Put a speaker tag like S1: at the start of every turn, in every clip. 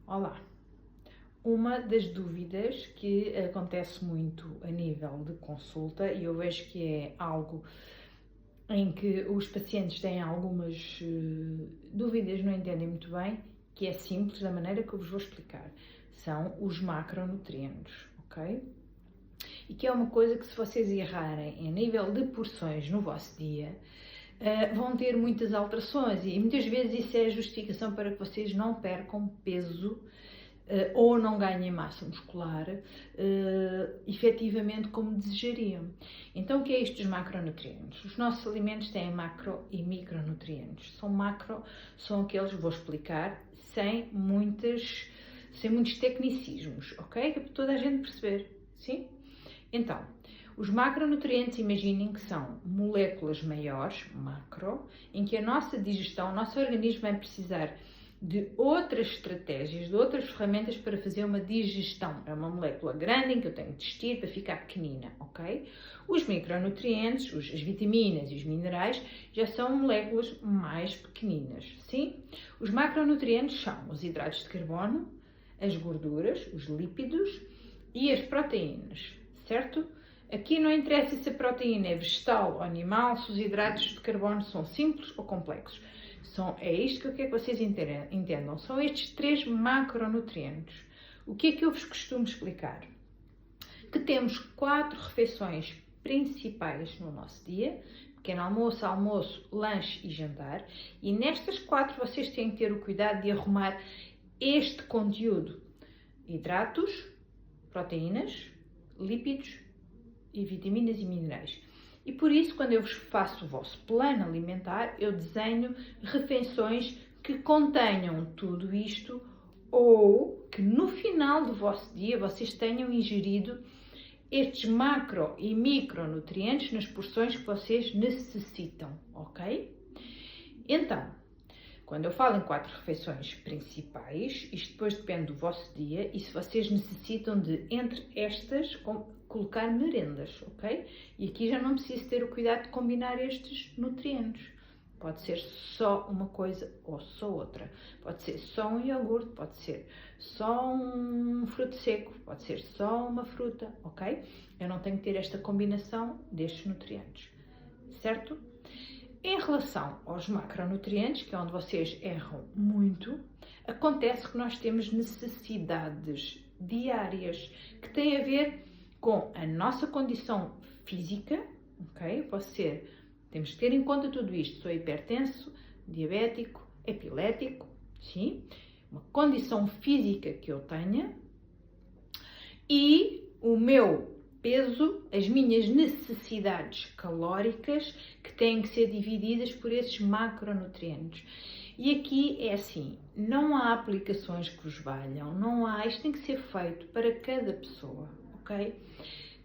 S1: Olá! Uma das dúvidas que acontece muito a nível de consulta, e eu vejo que é algo em que os pacientes têm algumas dúvidas, não entendem muito bem, que é simples da maneira que eu vos vou explicar. São os macronutrientes, ok? E que é uma coisa que, se vocês errarem em nível de porções no vosso dia, vão ter muitas alterações, e muitas vezes isso é a justificação para que vocês não percam peso ou não ganhem massa muscular efetivamente como desejariam. Então, o que é isto dos macronutrientes? Os nossos alimentos têm macro e micronutrientes. São macro, são aqueles, vou explicar, sem muitos tecnicismos, ok? Que é para toda a gente perceber, sim? Então, os macronutrientes, imaginem que são moléculas maiores, macro, em que a nossa digestão, o nosso organismo vai precisar de outras estratégias, de outras ferramentas para fazer uma digestão. É uma molécula grande em que eu tenho de vestir para ficar pequenina, ok? Os micronutrientes, as vitaminas e os minerais já são moléculas mais pequeninas, sim? Os macronutrientes são os hidratos de carbono, as gorduras, os lípidos e as proteínas, certo? Aqui não interessa se a proteína é vegetal ou animal, se os hidratos de carbono são simples ou complexos. É isto que eu quero que vocês entendam. São estes 3 macronutrientes. O que é que eu vos costumo explicar? Que temos 4 refeições principais no nosso dia: pequeno almoço, almoço, lanche e jantar. E nestas 4 vocês têm que ter o cuidado de arrumar este conteúdo: hidratos, proteínas, lípidos e vitaminas e minerais. E por isso, quando eu vos faço o vosso plano alimentar, eu desenho refeições que contenham tudo isto, ou que no final do vosso dia vocês tenham ingerido estes macro e micronutrientes nas porções que vocês necessitam, ok? Então, quando eu falo em 4 refeições principais, isto depois depende do vosso dia, e se vocês necessitam de, entre estas, colocar merendas, ok? E aqui já não preciso ter o cuidado de combinar estes nutrientes. Pode ser só uma coisa ou só outra. Pode ser só um iogurte, pode ser só um fruto seco, pode ser só uma fruta, ok? Eu não tenho que ter esta combinação destes nutrientes, certo? Em relação aos macronutrientes, que é onde vocês erram muito, acontece que nós temos necessidades diárias que têm a ver com a nossa condição física, ok? Temos que ter em conta tudo isto. Sou hipertenso, diabético, epilético, sim? Uma condição física que eu tenha, e o meu peso, as minhas necessidades calóricas, que têm que ser divididas por esses macronutrientes. E aqui é assim, não há aplicações que vos valham, isto tem que ser feito para cada pessoa, ok?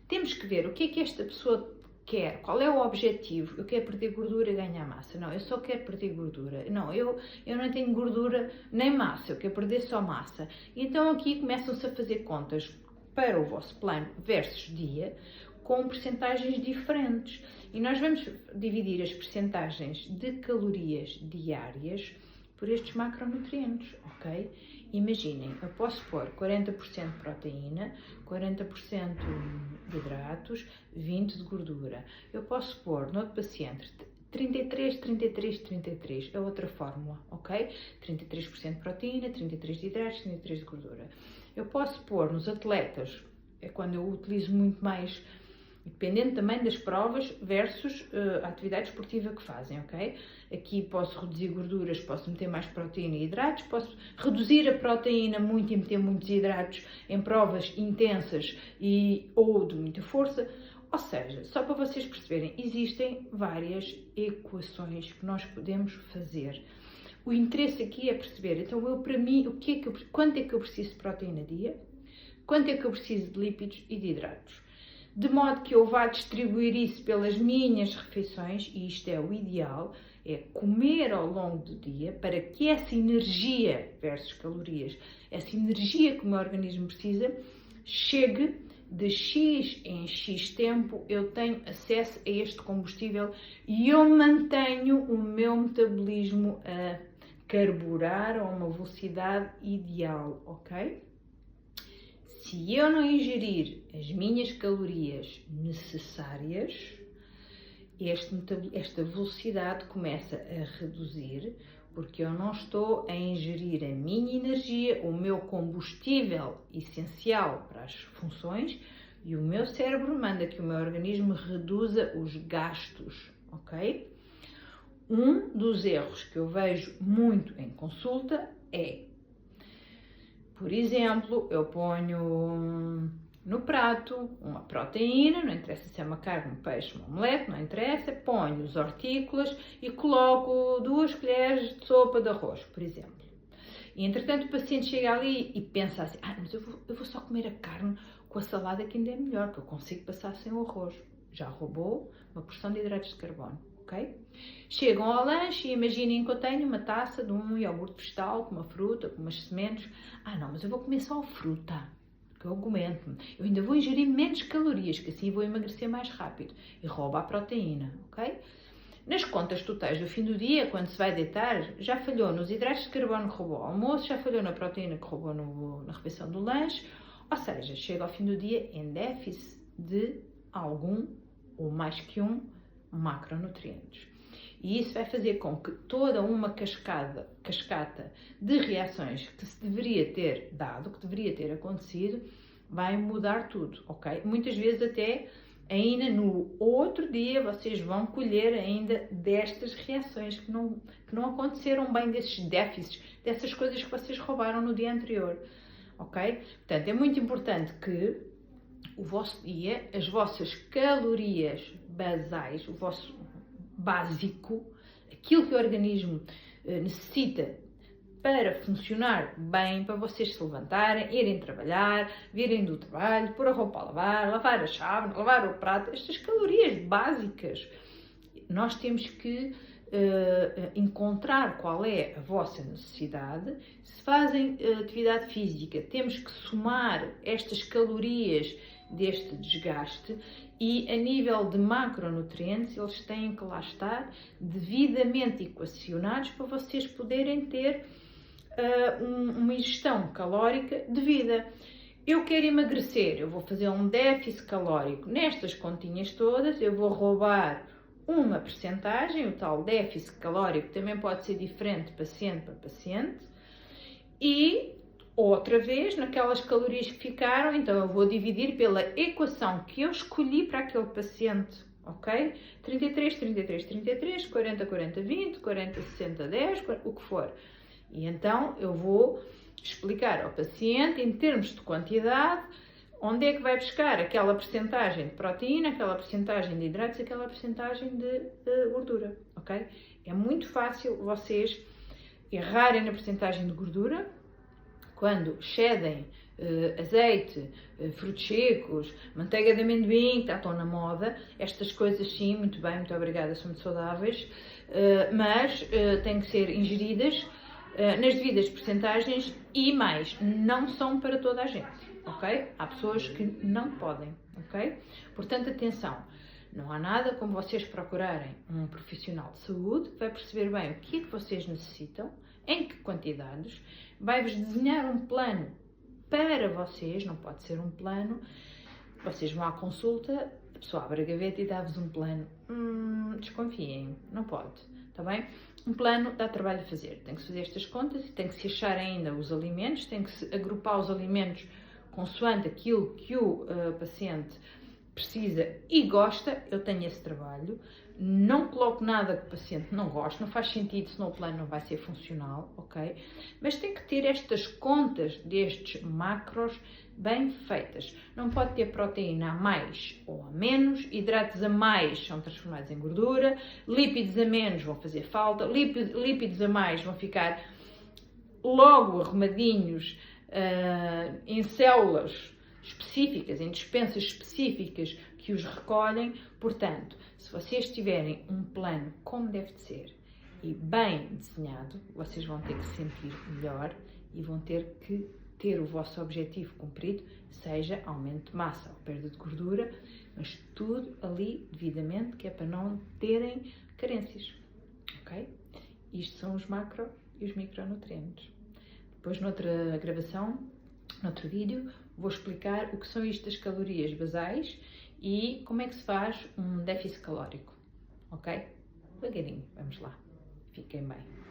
S1: Temos que ver o que é que esta pessoa quer, qual é o objetivo. Eu quero perder gordura e ganhar massa. Não, eu só quero perder gordura. Não, eu não tenho gordura nem massa, eu quero perder só massa. Então aqui começam-se a fazer contas para o vosso plano versus dia, com percentagens diferentes. E nós vamos dividir as percentagens de calorias diárias por estes macronutrientes, ok? Imaginem, eu posso pôr 40% de proteína, 40% de hidratos, 20% de gordura. Eu posso pôr no outro paciente 33, 33, 33, é outra fórmula, ok? 33% de proteína, 33% de hidratos, 33% de gordura. Eu posso pôr nos atletas, é quando eu utilizo muito mais, dependendo também das provas versus a atividade esportiva que fazem, ok? Aqui posso reduzir gorduras, posso meter mais proteína e hidratos, posso reduzir a proteína muito e meter muitos hidratos em provas intensas ou de muita força. Ou seja, só para vocês perceberem, existem várias equações que nós podemos fazer. O interesse aqui é perceber, então para mim, quanto é que eu preciso de proteína dia, quanto é que eu preciso de lípidos e de hidratos, de modo que eu vá distribuir isso pelas minhas refeições, e isto é o ideal, é comer ao longo do dia, para que essa energia versus calorias, essa energia que o meu organismo precisa, chegue de X em X tempo, eu tenho acesso a este combustível e eu mantenho o meu metabolismo a carburar a uma velocidade ideal, ok? Se eu não ingerir as minhas calorias necessárias, esta velocidade começa a reduzir, porque eu não estou a ingerir a minha energia, o meu combustível essencial para as funções, e o meu cérebro manda que o meu organismo reduza os gastos, ok? Um dos erros que eu vejo muito em consulta é, por exemplo, eu ponho no prato uma proteína, não interessa se é uma carne, um peixe, um omelete, não interessa, ponho os hortícolas e coloco 2 colheres de sopa de arroz, por exemplo. E entretanto o paciente chega ali e pensa assim, mas eu vou só comer a carne com a salada que ainda é melhor, que eu consigo passar sem o arroz. Já roubou uma porção de hidratos de carbono, ok? Chegam ao lanche e imaginem que eu tenho uma taça de um iogurte vegetal com uma fruta, com umas sementes. Não, mas eu vou comer só a fruta, que eu aguento. Eu ainda vou ingerir menos calorias, que assim vou emagrecer mais rápido. E rouba a proteína, ok? Nas contas totais do fim do dia, quando se vai deitar, já falhou nos hidratos de carbono que roubou ao almoço, já falhou na proteína que roubou na refeição do lanche, ou seja, chega ao fim do dia em déficit de algum, ou mais que um, macronutrientes. E isso vai fazer com que toda uma cascata de reações que se deveria ter dado, que deveria ter acontecido, vai mudar tudo, ok? Muitas vezes até ainda no outro dia vocês vão colher ainda destas reações que não aconteceram bem, desses déficits, dessas coisas que vocês roubaram no dia anterior, ok? Portanto, é muito importante que o vosso dia, as vossas calorias basais, o vosso básico, aquilo que o organismo necessita para funcionar bem, para vocês se levantarem, irem trabalhar, virem do trabalho, pôr a roupa a lavar a chave, lavar o prato, estas calorias básicas. Nós temos que encontrar qual é a vossa necessidade. Se fazem atividade física, temos que somar estas calorias deste desgaste e a nível de macronutrientes eles têm que lá estar devidamente equacionados para vocês poderem ter uma ingestão calórica devida. Eu quero emagrecer, eu vou fazer um déficit calórico. Nestas continhas todas eu vou roubar uma percentagem, o tal déficit calórico também pode ser diferente de paciente para paciente, e outra vez, naquelas calorias que ficaram, então eu vou dividir pela equação que eu escolhi para aquele paciente, ok? 33, 33, 33, 40, 40, 20, 40, 60, 10, o que for. E então eu vou explicar ao paciente, em termos de quantidade, onde é que vai buscar aquela percentagem de proteína, aquela percentagem de hidratos, aquela percentagem de gordura, ok? É muito fácil vocês errarem na percentagem de gordura, quando excedem azeite, frutos secos, manteiga de amendoim, que estão na moda, estas coisas sim, muito bem, muito obrigada, são muito saudáveis, mas têm que ser ingeridas nas devidas percentagens e mais, não são para toda a gente, ok? Há pessoas que não podem, ok? Portanto, atenção, não há nada como vocês procurarem um profissional de saúde que vai perceber bem o que é que vocês necessitam, em que quantidades, vai-vos desenhar um plano para vocês, não pode ser um plano, vocês vão à consulta, a pessoa abre a gaveta e dá-vos um plano, desconfiem, não pode, está bem? Um plano dá trabalho a fazer, tem que se fazer estas contas e tem que se achar ainda os alimentos, tem que se agrupar os alimentos consoante aquilo que o paciente precisa e gosta. Eu tenho esse trabalho, não coloco nada que o paciente não gosta, não faz sentido, senão o plano não vai ser funcional, ok? Mas tem que ter estas contas destes macros bem feitas. Não pode ter proteína a mais ou a menos, hidratos a mais são transformados em gordura, lípidos a menos vão fazer falta, lípidos a mais vão ficar logo arrumadinhos em células específicas, em dispensas específicas que os recolhem. Portanto, se vocês tiverem um plano como deve de ser e bem desenhado, vocês vão ter que se sentir melhor e vão ter que ter o vosso objetivo cumprido, seja aumento de massa ou perda de gordura, mas tudo ali devidamente, que é para não terem carências, ok? Isto são os macro e os micronutrientes. Depois, noutra gravação, noutro vídeo, vou explicar o que são isto das calorias basais e como é que se faz um déficit calórico, ok? Devagarinho, vamos lá. Fiquem bem.